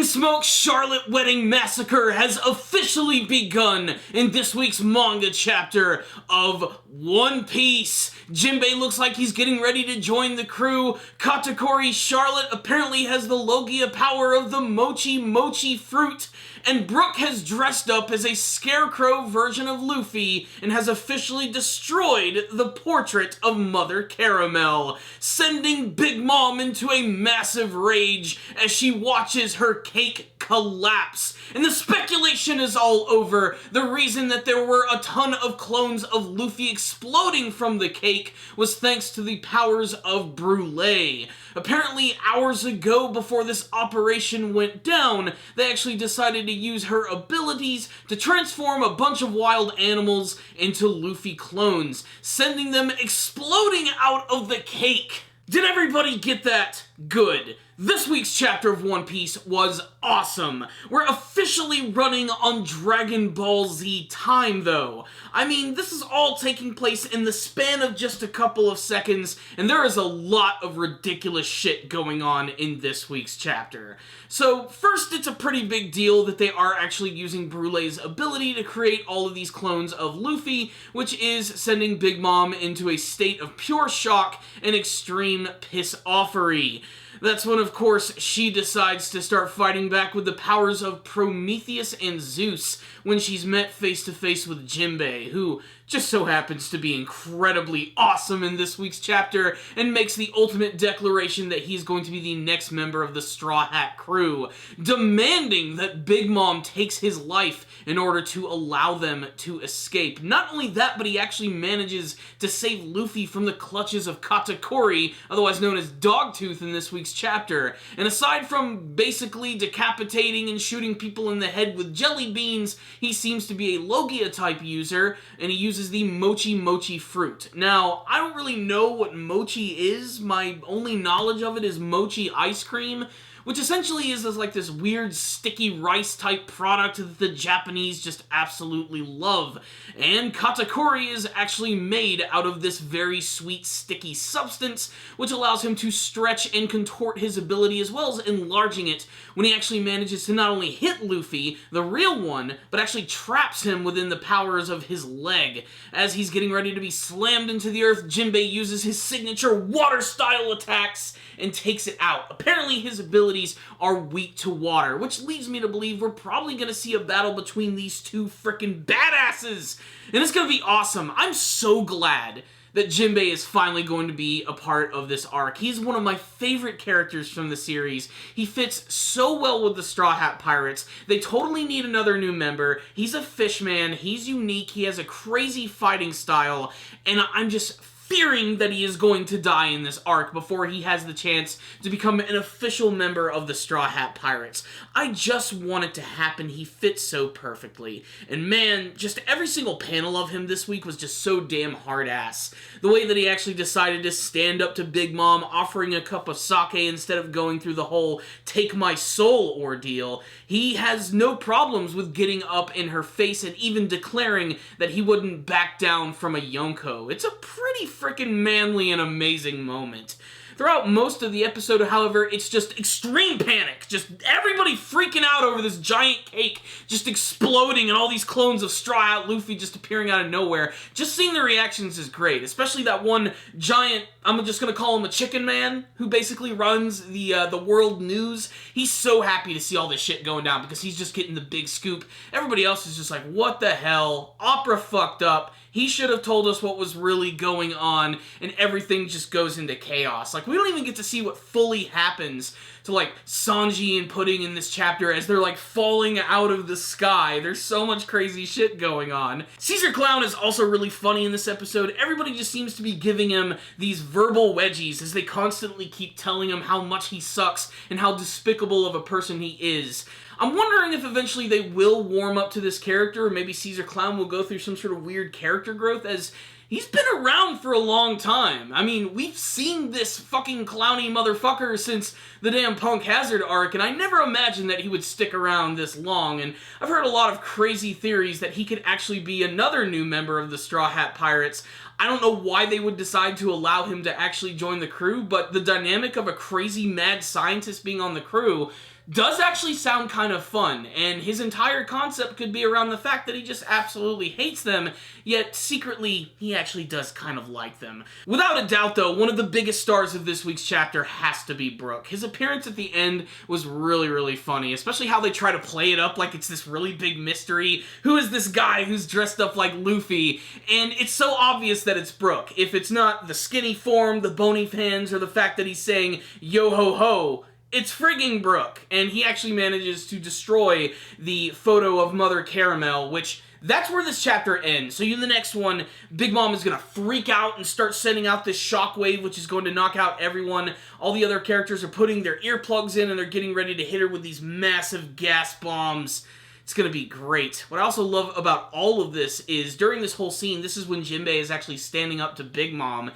Smoke Charlotte wedding massacre has officially begun in this week's manga chapter of One Piece. Jinbe looks like he's getting ready to join the crew. Katakuri Charlotte apparently has the Logia power of the Mochi Mochi fruit. And Brook has dressed up as a scarecrow version of Luffy and has officially destroyed the portrait of Mother Caramel, sending Big Mom into a massive rage as she watches her cake collapse. And the speculation is all over. The reason that there were a ton of clones of Luffy exploding from the cake was thanks to the powers of Brulee. Apparently, hours ago, before this operation went down, they actually decided to use her abilities to transform a bunch of wild animals into Luffy clones, sending them exploding out of the cake. Did everybody get that? Good. This week's chapter of One Piece was awesome. We're officially running on Dragon Ball Z time, though. I mean, this is all taking place in the span of just a couple of seconds, and there is a lot of ridiculous shit going on in this week's chapter. So, first, it's a pretty big deal that they are actually using Brulee's ability to create all of these clones of Luffy, which is sending Big Mom into a state of pure shock and extreme piss-offery. That's when, of course, she decides to start fighting back with the powers of Prometheus and Zeus when she's met face-to-face with Jinbe, who just so happens to be incredibly awesome in this week's chapter and makes the ultimate declaration that he's going to be the next member of the Straw Hat crew, demanding that Big Mom takes his life in order to allow them to escape. Not only that, but he actually manages to save Luffy from the clutches of Katakuri, otherwise known as Dogtooth in this week's chapter. And aside from basically decapitating and shooting people in the head with jelly beans, he seems to be a Logia-type user, and he uses the Mochi Mochi fruit. Now, I don't really know what mochi is. My only knowledge of it is mochi ice cream, which essentially is like this weird sticky rice type product that the Japanese just absolutely love. And Katakuri is actually made out of this very sweet sticky substance, which allows him to stretch and contort his ability as well as enlarging it when he actually manages to not only hit Luffy, the real one, but actually traps him within the powers of his leg. As he's getting ready to be slammed into the earth, Jinbe uses his signature water-style attacks and takes it out. Apparently his abilities are weak to water, which leads me to believe we're probably going to see a battle between these two frickin' badasses. And it's going to be awesome. I'm so glad that Jinbe is finally going to be a part of this arc. He's one of my favorite characters from the series. He fits so well with the Straw Hat Pirates. They totally need another new member. He's a fishman. He's unique. He has a crazy fighting style. And I'm just fearing that he is going to die in this arc before he has the chance to become an official member of the Straw Hat Pirates. I just want it to happen. He fits so perfectly. And man, just every single panel of him this week was just so damn hard-ass. The way that he actually decided to stand up to Big Mom, offering a cup of sake instead of going through the whole take my soul ordeal. He has no problems with getting up in her face and even declaring that he wouldn't back down from a Yonko. It's a pretty freaking manly and amazing moment. Throughout most of the episode, however, it's just extreme panic. Just everybody freaking out over this giant cake just exploding and all these clones of Straw Hat Luffy just appearing out of nowhere. Just seeing the reactions is great, especially that one giant, I'm just gonna call him a chicken man, who basically runs the world news. He's so happy to see all this shit going down because he's just getting the big scoop. Everybody else is just like, what the hell? Opera fucked up. He should have told us what was really going on, and everything just goes into chaos. Like, we don't even get to see what fully happens to, like, Sanji and Pudding in this chapter as they're, like, falling out of the sky. There's so much crazy shit going on. Caesar Clown is also really funny in this episode. Everybody just seems to be giving him these verbal wedgies as they constantly keep telling him how much he sucks and how despicable of a person he is. I'm wondering if eventually they will warm up to this character, or maybe Caesar Clown will go through some sort of weird character growth, as he's been around for a long time. I mean, we've seen this fucking clowny motherfucker since the damn Punk Hazard arc, and I never imagined that he would stick around this long, and I've heard a lot of crazy theories that he could actually be another new member of the Straw Hat Pirates. I don't know why they would decide to allow him to actually join the crew, but the dynamic of a crazy mad scientist being on the crew does actually sound kind of fun, and his entire concept could be around the fact that he just absolutely hates them, yet secretly he actually does kind of like them. Without a doubt though, one of the biggest stars of this week's chapter has to be Brook. His appearance at the end was really funny, especially how they try to play it up like it's this really big mystery. Who is this guy who's dressed up like Luffy? And it's so obvious that it's Brook. If it's not the skinny form, the bony hands, or the fact that he's saying yo ho ho, it's frigging Brook, and he actually manages to destroy the photo of Mother Caramel, which that's where this chapter ends. So in the next one, Big Mom is going to freak out and start sending out this shockwave, which is going to knock out everyone. All the other characters are putting their earplugs in, and they're getting ready to hit her with these massive gas bombs. It's going to be great. What I also love about all of this is, during this whole scene, this is when Jinbe is actually standing up to Big Mom.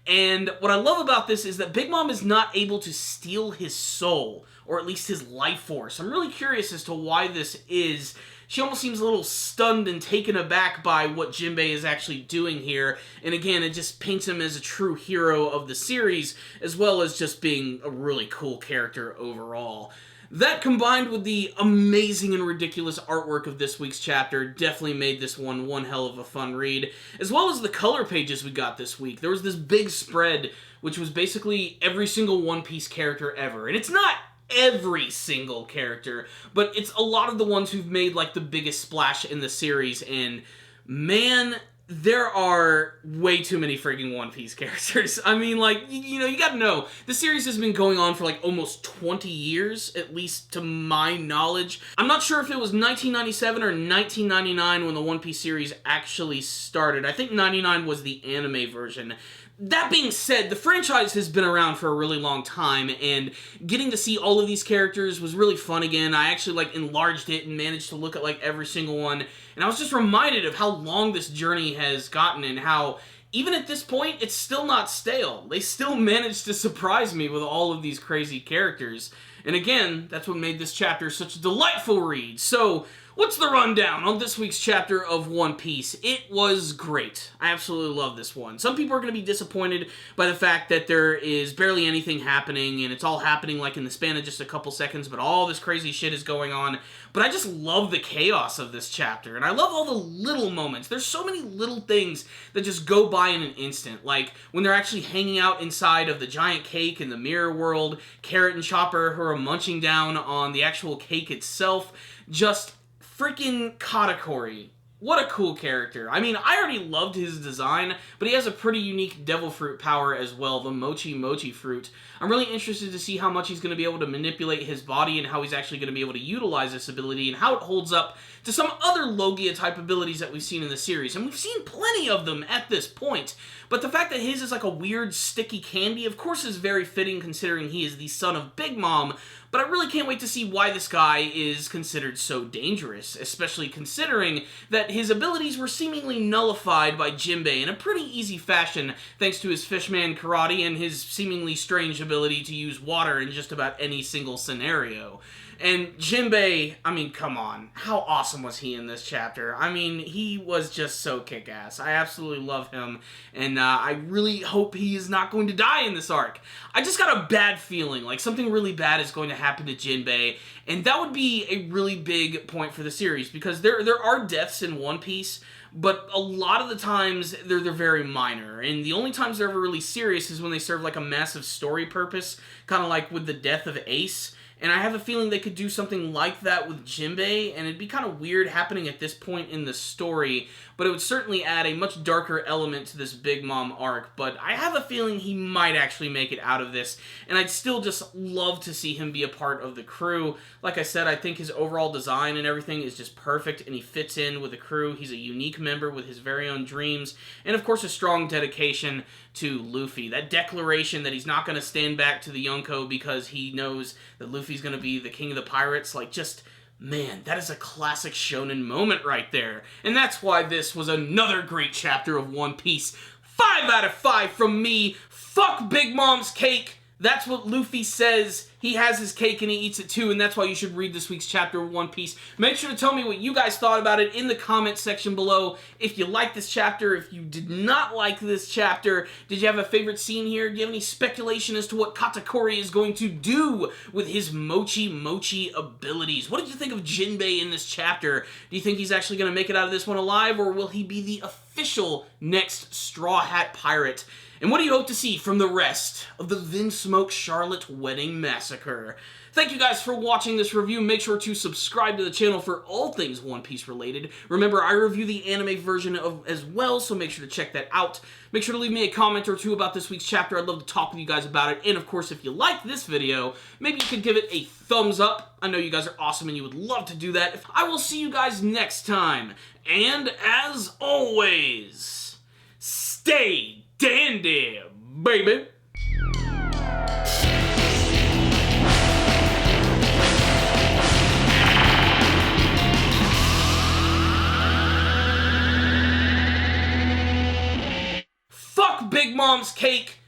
And what I love about this is that Big Mom is not able to steal his soul, or at least his life force. I'm really curious as to why this is. She almost seems a little stunned and taken aback by what Jinbe is actually doing here. And again, it just paints him as a true hero of the series, as well as just being a really cool character overall. That, combined with the amazing and ridiculous artwork of this week's chapter, definitely made this one hell of a fun read, as well as the color pages we got this week. There was this big spread, which was basically every single One Piece character ever. And it's not every single character, but it's a lot of the ones who've made, like, the biggest splash in the series, and man, there are way too many frigging One Piece characters. I mean, like, you know, you gotta know, the series has been going on for like almost 20 years, at least to my knowledge. I'm not sure if it was 1997 or 1999 when the One Piece series actually started. I think 99 was the anime version. That being said, the franchise has been around for a really long time, and getting to see all of these characters was really fun again. I actually, like, enlarged it and managed to look at, like, every single one, and I was just reminded of how long this journey has gotten and how, even at this point, it's still not stale. They still managed to surprise me with all of these crazy characters. And again, that's what made this chapter such a delightful read. So, what's the rundown on this week's chapter of One Piece? It was great. I absolutely love this one. Some people are going to be disappointed by the fact that there is barely anything happening, and it's all happening like in the span of just a couple seconds, but all this crazy shit is going on. But I just love the chaos of this chapter, and I love all the little moments. There's so many little things that just go by in an instant, like when they're actually hanging out inside of the giant cake in the mirror world, Carrot and Chopper who are munching down on the actual cake itself. Just freaking Katakuri. What a cool character. I mean, I already loved his design, but he has a pretty unique devil fruit power as well, the Mochi Mochi fruit. I'm really interested to see how much he's going to be able to manipulate his body and how he's actually going to be able to utilize this ability and how it holds up to some other Logia-type abilities that we've seen in the series. And we've seen plenty of them at this point. But the fact that his is like a weird, sticky candy, of course, is very fitting considering he is the son of Big Mom. But I really can't wait to see why this guy is considered so dangerous, especially considering that his abilities were seemingly nullified by Jinbe in a pretty easy fashion thanks to his fishman karate and his seemingly strange ability to use water in just about any single scenario. And Jinbe, I mean, come on. How awesome was he in this chapter? I mean, he was just so kick-ass. I absolutely love him, and I really hope he is not going to die in this arc. I just got a bad feeling, like something really bad is going to happen to Jinbe, and that would be a really big point for the series, because there are deaths in One Piece, but a lot of the times they're very minor, and the only times they're ever really serious is when they serve like a massive story purpose, kind of like with the death of Ace. And I have a feeling they could do something like that with Jinbe, and it'd be kind of weird happening at this point in the story, but it would certainly add a much darker element to this Big Mom arc. But I have a feeling he might actually make it out of this, and I'd still just love to see him be a part of the crew. Like I said, I think his overall design and everything is just perfect, and he fits in with the crew. He's a unique member with his very own dreams, and of course a strong dedication to Luffy. That declaration that he's not going to stand back to the Yonko because he knows that Luffy's going to be the king of the pirates, like, just, man, that is a classic shonen moment right there. And that's why this was another great chapter of One Piece. 5 out of 5 from me. Fuck Big Mom's cake. That's what Luffy says. he has his cake and he eats it too, and that's why you should read this week's chapter of One Piece. Make sure to tell me what you guys thought about it in the comment section below. If you liked this chapter, if you did not like this chapter, did you have a favorite scene here? Do you have any speculation as to what Katakuri is going to do with his Mochi Mochi abilities? What did you think of Jinbe in this chapter? Do you think he's actually going to make it out of this one alive, or will he be the official next Straw Hat Pirate? And what do you hope to see from the rest of the Vinsmoke Charlotte Wedding Massacre? Thank you guys for watching this review. Make sure to subscribe to the channel for all things One Piece related. Remember, I review the anime version as well, so make sure to check that out. Make sure to leave me a comment or two about this week's chapter. I'd love to talk with you guys about it. And of course, if you like this video, maybe you could give it a thumbs up. I know you guys are awesome and you would love to do that. I will see you guys next time. And as always, stay dandy, baby. Fuck Big Mom's cake.